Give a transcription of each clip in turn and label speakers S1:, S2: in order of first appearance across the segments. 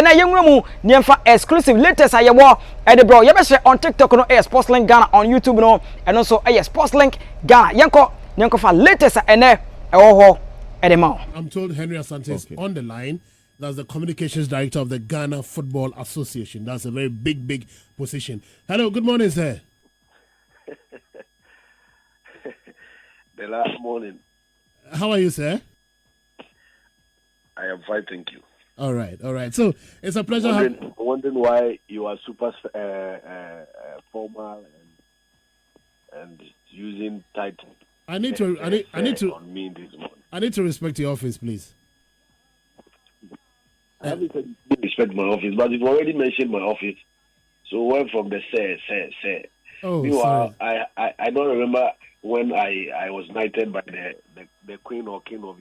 S1: and I young room near exclusive latest I war at the bro. You better on TikTok no Sports Link Ghana on YouTube no and also Sports Link Ghana. Yanko for latest and at the mouth.
S2: I'm told Henry Asante is on the line. That's the communications director of the Ghana Football Association. That's a very big position. Hello, good morning, sir.
S3: The last morning.
S2: How are you, sir?
S3: I am fine, thank you.
S2: All right. So it's a pleasure.
S3: Wondering why you are super formal and using title.
S2: I need to respect your office, please.
S3: I haven't said respect my office, but you've already mentioned my office. So went from the say.
S2: Oh,
S3: meanwhile, sorry. I don't remember when I was knighted by the queen or king of.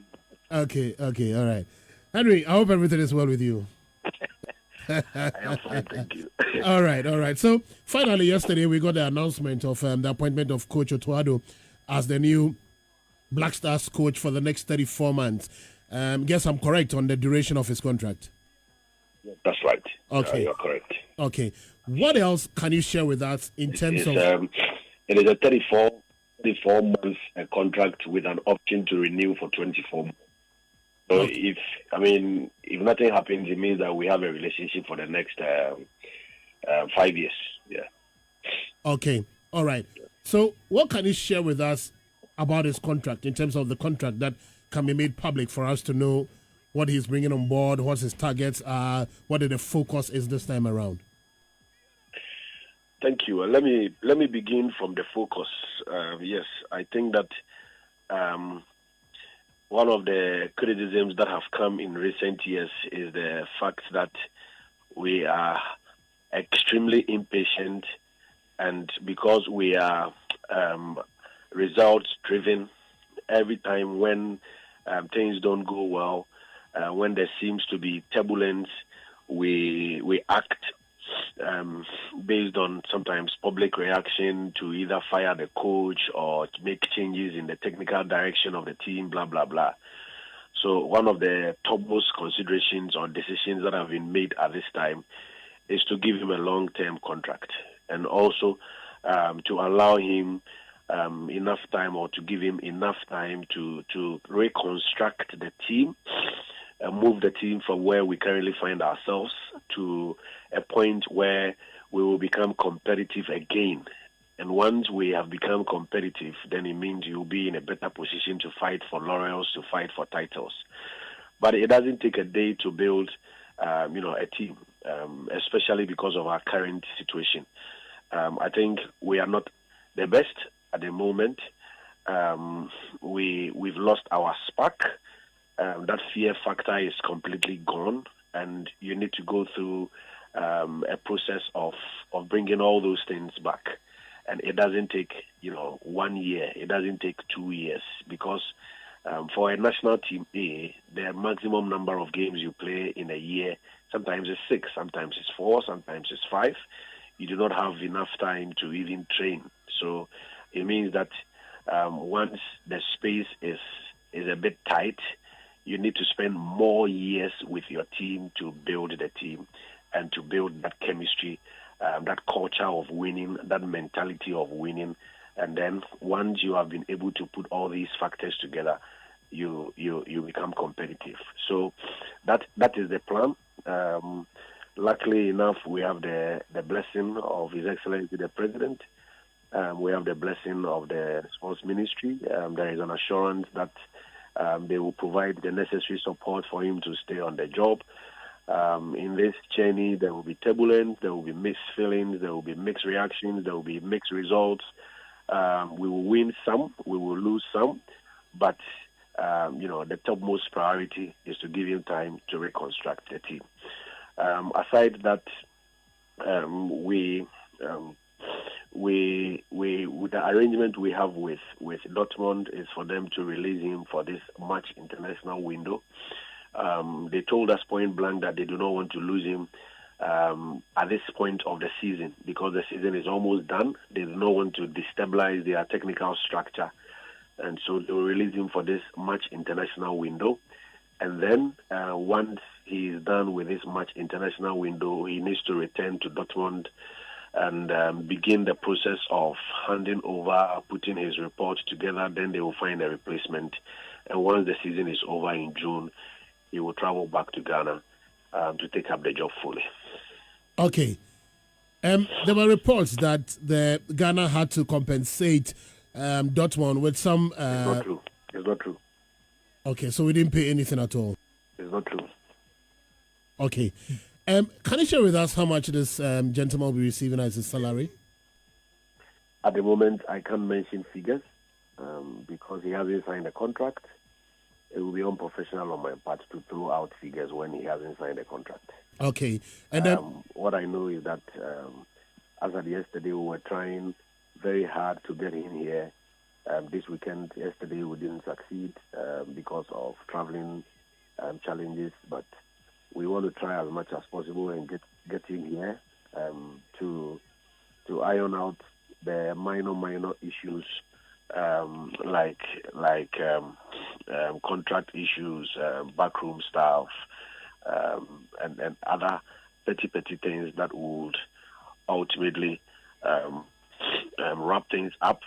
S2: Okay, all right. Henry, I hope everything is well with you.
S3: I am fine, thank you.
S2: All right. So finally, yesterday we got the announcement of the appointment of Coach Otto Addo as the new Black Stars coach for the next 34 months. Guess I'm correct on the duration of his contract.
S3: That's right.
S2: Okay,
S3: you're correct.
S2: Okay, what else can you share with us in terms of?
S3: It is a 34 months contract with an option to renew for 24 months. So if nothing happens, it means that we have a relationship for the next 5 years. Yeah.
S2: Okay. All right. So what can you share with us about his contract in terms of the contract that can be made public for us to know what he's bringing on board, what his targets are, what the focus is this time around?
S3: Thank you. Let me begin from the focus. Yes, I think that one of the criticisms that have come in recent years is the fact that we are extremely impatient, and because we are results driven, every time when things don't go well, when there seems to be turbulence, we act based on sometimes public reaction to either fire the coach or to make changes in the technical direction of the team, blah, blah, blah. So one of the topmost considerations or decisions that have been made at this time is to give him a long-term contract, and also to allow him enough time, or to give him enough time to reconstruct the team, move the team from where we currently find ourselves to a point where we will become competitive again. And once we have become competitive, then it means you'll be in a better position to fight for laurels, to fight for titles. But it doesn't take a day to build, a team, especially because of our current situation. I think we are not the best at the moment. We've lost our spark. That fear factor is completely gone, and you need to go through a process of bringing all those things back. And it doesn't take 1 year. It doesn't take 2 years, because for a national team A, the maximum number of games you play in a year sometimes is 6, sometimes it's 4, sometimes it's 5. You do not have enough time to even train. So it means that once the space is a bit tight, you need to spend more years with your team to build the team and to build that chemistry, that culture of winning, that mentality of winning. And then once you have been able to put all these factors together, you become competitive. So that is the plan. Luckily enough, we have the blessing of His Excellency the President. We have the blessing of the Sports Ministry. There is an assurance that they will provide the necessary support for him to stay on the job. In this journey, there will be turbulence, there will be mixed feelings, there will be mixed reactions, there will be mixed results. We will win some, we will lose some, but the topmost priority is to give him time to reconstruct the team. Aside that, with the arrangement we have with Dortmund is for them to release him for this March international window. They told us point blank that they do not want to lose him at this point of the season, because the season is almost done. They do not want to destabilize their technical structure, and so they will release him for this March international window. And then once he is done with this match international window, he needs to return to Dortmund and begin the process of handing over, putting his report together. Then they will find a replacement. And once the season is over in June, he will travel back to Ghana to take up the job fully.
S2: Okay. There were reports that the Ghana had to compensate Dortmund with some.
S3: It's not true. It's not true.
S2: Okay, so we didn't pay anything at all.
S3: It's not true.
S2: Okay. Can you share with us how much this gentleman will be receiving as his salary?
S3: At the moment, I can't mention figures because he hasn't signed a contract. It will be unprofessional on my part to throw out figures when he hasn't signed a contract.
S2: Okay. And then
S3: what I know is that as of yesterday, we were trying very hard to get him here. This weekend, yesterday, we didn't succeed because of traveling challenges, but we want to try as much as possible and get him here to iron out the minor issues like contract issues, backroom staff, and other petty things that would ultimately wrap things up.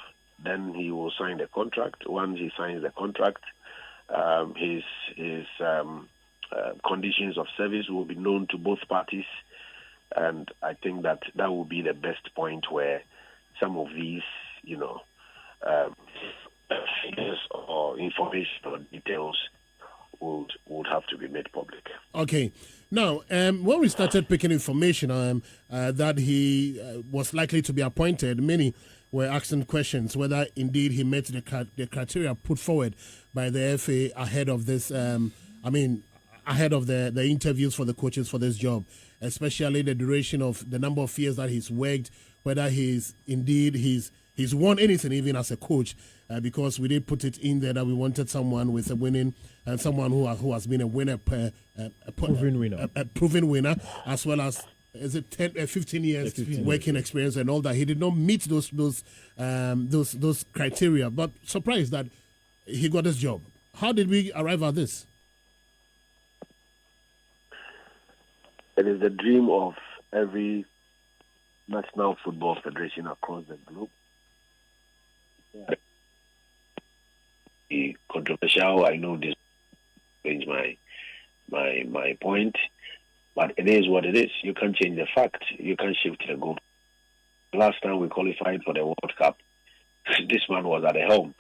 S3: Then he will sign the contract. Once he signs the contract, his conditions of service will be known to both parties, and I think that will be the best point where some of these, figures or information or details would have to be made public.
S2: Okay. Now, when we started picking information that he was likely to be appointed, many were asking questions whether indeed he met the criteria put forward by the FA ahead of this. Ahead of the interviews for the coaches for this job, especially the duration of the number of years that he's worked, whether he's won anything even as a coach, because we did put it in there that we wanted someone with a winning and someone who has been a winner, a proven winner, as well as is it 15 years working experience and all that. He did not meet those criteria, but surprised that he got this job. How did we arrive at this?
S3: It is the dream of every national football federation across the globe. Controversial, I know this change my point, but it is what it is. You can't change the fact. You can't shift the goal. Last time we qualified for the World Cup, this man was at the helm.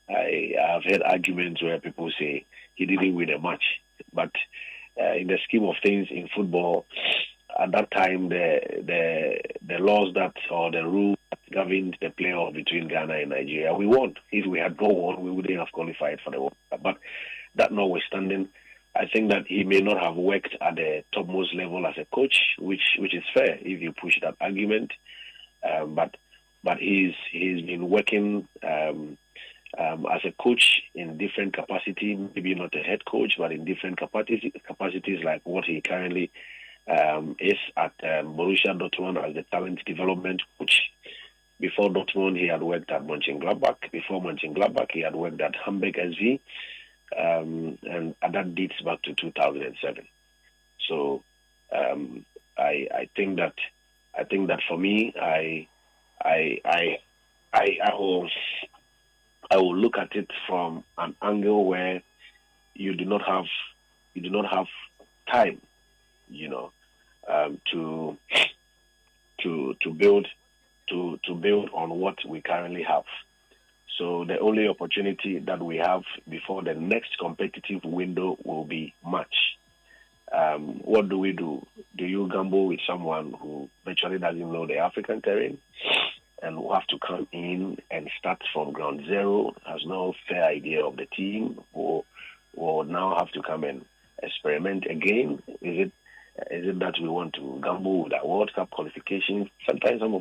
S3: I have heard arguments where people say he didn't win a match, but in the scheme of things in football, at that time the laws that or the rules that governed the playoff between Ghana and Nigeria, we won. If we had not won, we wouldn't have qualified for the World Cup. But that notwithstanding, I think that he may not have worked at the topmost level as a coach, which is fair if you push that argument. But he's been working as a coach in different capacity, maybe not a head coach, but in different capacities like what he currently is at Borussia Dortmund as the talent development coach. Before Dortmund, he had worked at Mönchengladbach. Before Mönchengladbach, he had worked at Hamburg SV, and that dates back to 2007. So I think that for me, I will look at it from an angle where you do not have time, to build on what we currently have. So the only opportunity that we have before the next competitive window will be March. What do we do? Do you gamble with someone who virtually doesn't know the African terrain and who have to come in and start from ground zero, has no fair idea of the team, or will now have to come and experiment again? Is it that we want to gamble with our World Cup qualifications? Sometimes some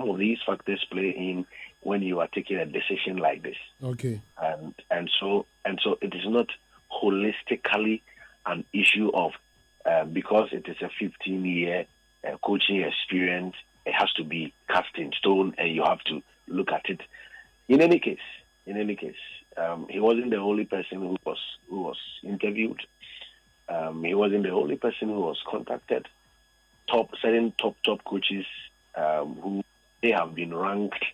S3: of these factors play in when you are taking a decision like this.
S2: Okay.
S3: And so it is not holistically an issue of because it is a 15-year coaching experience, it has to be cast in stone, and you have to look at it. In any case, he wasn't the only person who was interviewed. He wasn't the only person who was contacted. Certain top coaches who they have been ranked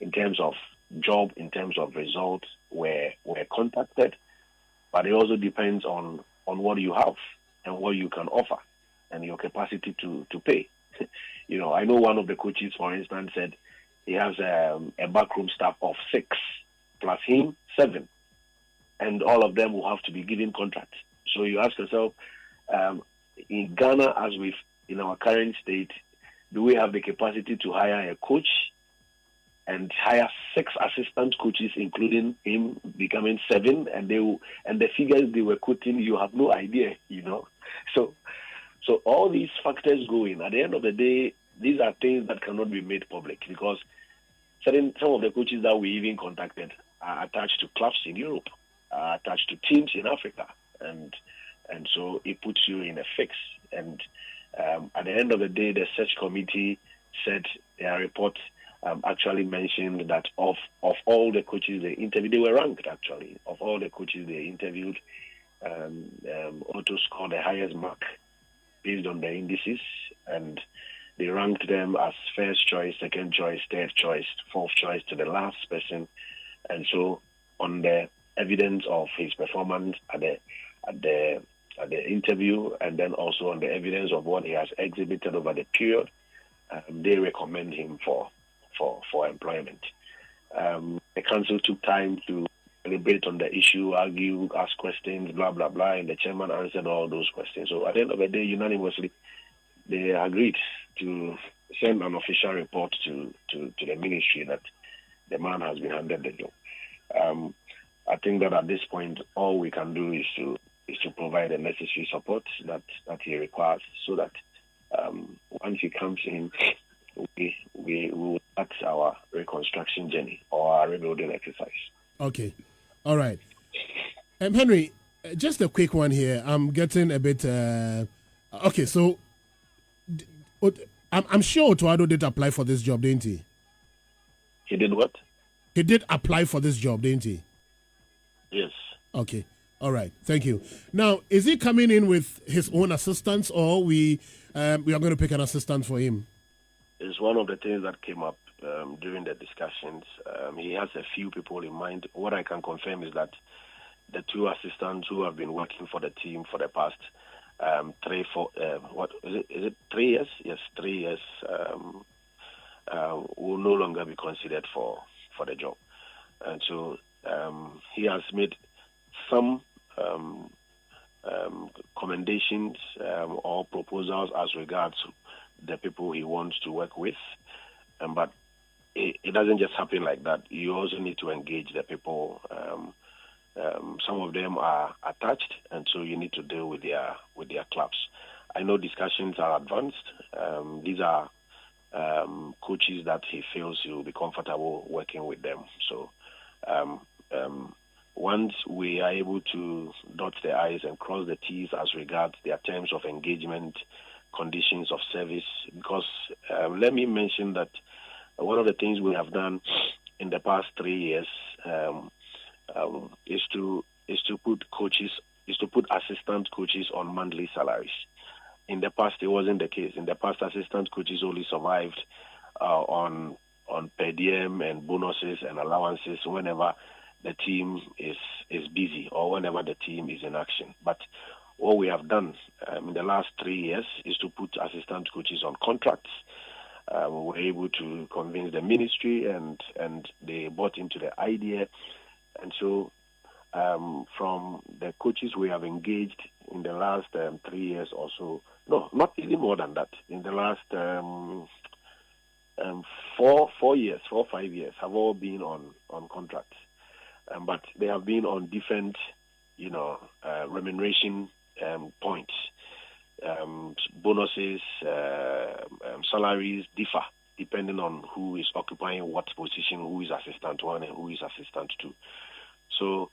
S3: in terms of job, in terms of results, were contacted. But it also depends on what you have and what you can offer and your capacity to pay. I know one of the coaches, for instance, said he has a backroom staff of 6 plus him 7, and all of them will have to be given contracts. So you ask yourself, in Ghana, as in our current state, do we have the capacity to hire a coach and hire 6 assistant coaches, including him becoming 7, and the figures they were quoting, you have no idea, So all these factors go in. At the end of the day, these are things that cannot be made public because some of the coaches that we even contacted are attached to clubs in Europe, are attached to teams in Africa, and so it puts you in a fix. And at the end of the day, the search committee said their report actually mentioned that of all the coaches they interviewed, they were ranked actually. Of all the coaches they interviewed, Otto scored the highest mark based on the indices, and they ranked them as first choice, second choice, third choice, fourth choice to the last person. And so, on the evidence of his performance at the interview, and then also on the evidence of what he has exhibited over the period, they recommend him for employment. The council took time to deliberate on the issue, argue, ask questions, blah, blah, blah, and the chairman answered all those questions. So at the end of the day, unanimously, they agreed to send an official report to the ministry that the man has been handed the job. I think that at this point, all we can do is to provide the necessary support that he requires, so that once he comes in, we will start our reconstruction journey or our rebuilding exercise.
S2: Okay. All right. Henry, just a quick one here. I'm getting a bit... okay, so I'm sure Otto Addo did apply for this job, didn't he?
S3: He did what?
S2: He did apply for this job, didn't he?
S3: Yes.
S2: Okay. All right. Thank you. Now, is he coming in with his own assistants, or we are going to pick an assistant for him?
S3: It's one of the things that came up during the discussions. He has a few people in mind. What I can confirm is that the 2 assistants who have been working for the team for the past 3 years? Yes, 3 years will no longer be considered for the job. And so he has made some commendations or proposals as regards the people he wants to work with. But it doesn't just happen like that. You also need to engage the people. Some of them are attached, and so you need to deal with their clubs. I know discussions are advanced. These are coaches that he feels he will be comfortable working with them. So once we are able to dot the I's and cross the T's as regards their terms of engagement, conditions of service, because let me mention that one of the things we have done in the past 3 years is to put assistant coaches on monthly salaries. In the past, it wasn't the case. In the past, assistant coaches only survived on per diem and bonuses and allowances whenever the team is busy or whenever the team is in action. But what we have done in the last 3 years is to put assistant coaches on contracts. We were able to convince the ministry, and they bought into the idea. And so from the coaches we have engaged in the last 3 years or so, no, not even more than that, in the last 4 5 years have all been on contracts. But they have been on different, remuneration points. Bonuses, salaries differ depending on who is occupying what position, who is assistant 1 and who is assistant 2. So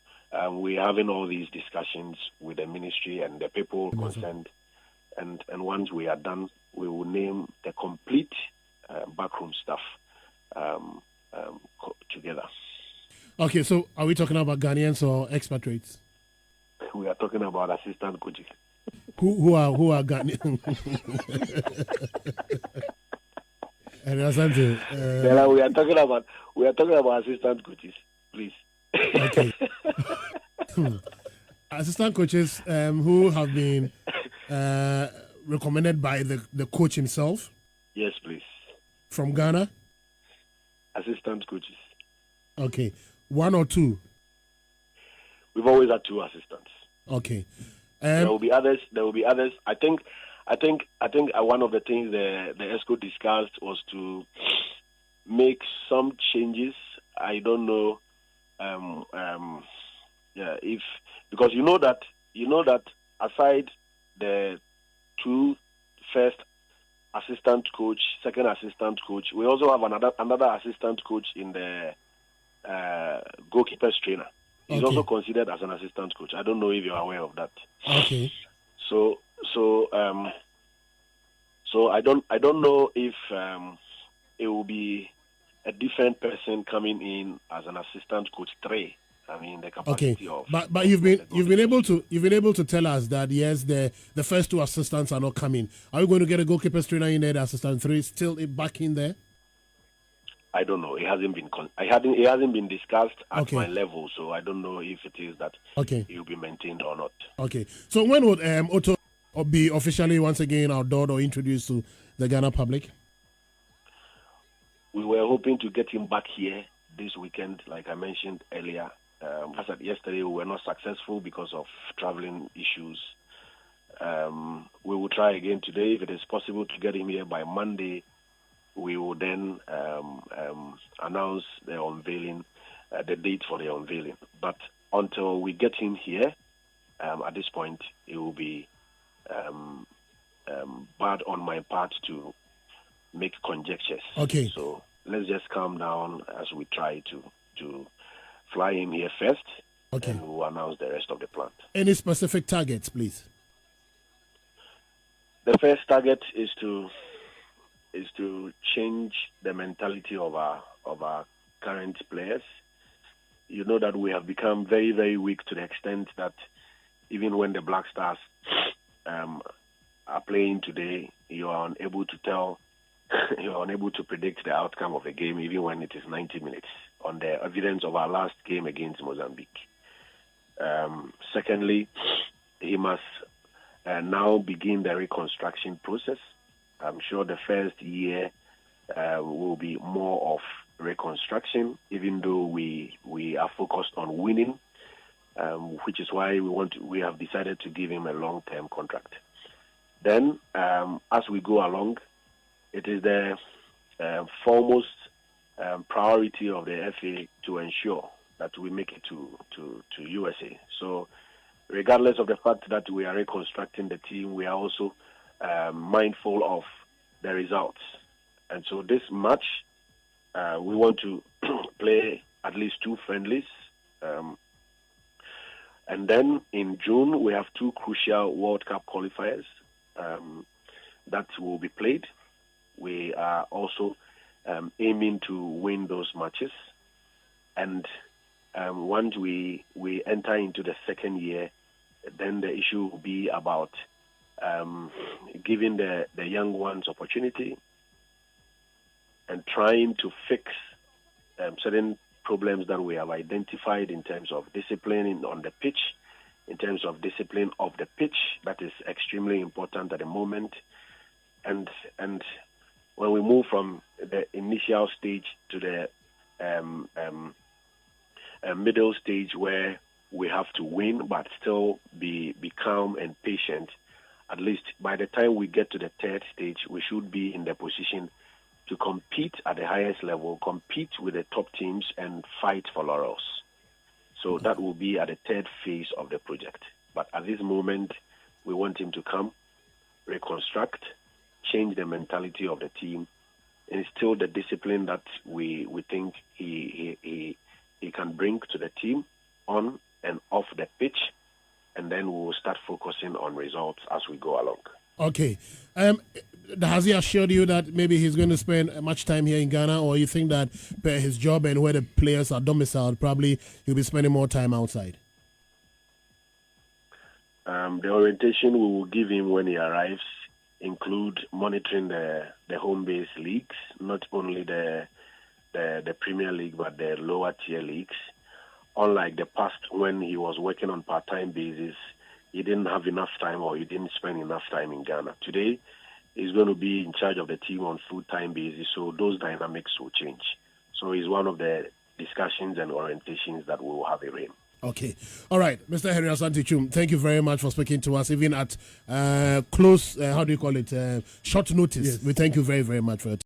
S3: we're having all these discussions with the ministry and the people concerned. And once we are done, we will name the complete backroom staff together.
S2: Okay, so are we talking about Ghanaians or expatriates?
S3: We are talking about assistant coaches.
S2: Who are Ghanaian? And Asante,
S3: Bella, we are talking about assistant coaches, please.
S2: okay. Assistant coaches who have been recommended by the coach himself.
S3: Yes, please.
S2: From Ghana.
S3: Assistant coaches.
S2: Okay, one or two.
S3: We've always had two assistants.
S2: Okay.
S3: There will be others. I think one of the things the ESCO discussed was to make some changes. I don't know, if because you know that aside the two first assistant coach, second assistant coach, we also have another assistant coach in the goalkeepers trainer. He's also considered as an assistant coach. I don't know if you're aware of that.
S2: Okay.
S3: So I don't know if it will be a different person coming in as an assistant coach 3. I mean the capacity of.
S2: But you've been able to tell us that yes, the first two assistants are not coming. Are you going to get a goalkeepers trainer in there, the assistant 3 still back in there?
S3: I don't know. It hasn't been discussed at my level, so I don't know if it is that it will be maintained or not.
S1: Okay.
S2: So when would Otto be officially once again outdoored or introduced to the Ghana public?
S3: We were hoping to get him back here this weekend, like I mentioned earlier. As of yesterday, we were not successful because of traveling issues. We will try again today. If it is possible to get him here by Monday, we will then announce the unveiling, the date for the unveiling. But until we get him here, at this point, it will be bad on my part to make conjectures.
S2: Okay.
S3: So let's just calm down as we try to fly him here first, and we'll announce the rest of the plan.
S2: Any specific targets, please?
S3: The first target is to change the mentality of our current players. You know that we have become very, very weak to the extent that even when the Black Stars are playing today, you are unable to predict the outcome of a game, even when it is 90 minutes, on the evidence of our last game against Mozambique. Secondly, he must now begin the reconstruction process. I'm sure the first year will be more of reconstruction, even though we are focused on winning, which is why we have decided to give him a long-term contract. Then, as we go along, it is the foremost priority of the FA to ensure that we make it to USA. So, regardless of the fact that we are reconstructing the team, we are also mindful of the results. And so this match, we want to play at least 2 friendlies. And then in June, we have 2 crucial World Cup qualifiers that will be played. We are also aiming to win those matches. And once we enter into the second year, then the issue will be about giving the young ones opportunity and trying to fix certain problems that we have identified in terms of discipline on the pitch, in terms of discipline of the pitch. That is extremely important at the moment. And when we move from the initial stage to the middle stage where we have to win but still be calm and patient, at least by the time we get to the third stage, we should be in the position to compete at the highest level, compete with the top teams, and fight for laurels. So that will be at the third phase of the project. But at this moment, we want him to come, reconstruct, change the mentality of the team, instill the discipline that we think he can bring to the team on and off the pitch, and then we will start focusing on results as we go along.
S2: Okay. Has he assured you that maybe he's going to spend much time here in Ghana, or you think that per his job and where the players are domiciled, probably he'll be spending more time outside?
S3: The orientation we will give him when he arrives include monitoring the home-based leagues, not only the Premier League but the lower tier leagues. Unlike the past, when he was working on part-time basis, he didn't have enough time or he didn't spend enough time in Ghana. Today, he's going to be in charge of the team on full-time basis, so those dynamics will change. So it's one of the discussions and orientations that we will have with him.
S2: Okay. All right. Mr. Henry Asante Twum, thank you very much for speaking to us, even at close, short notice. Yes. We thank you very, very much for it.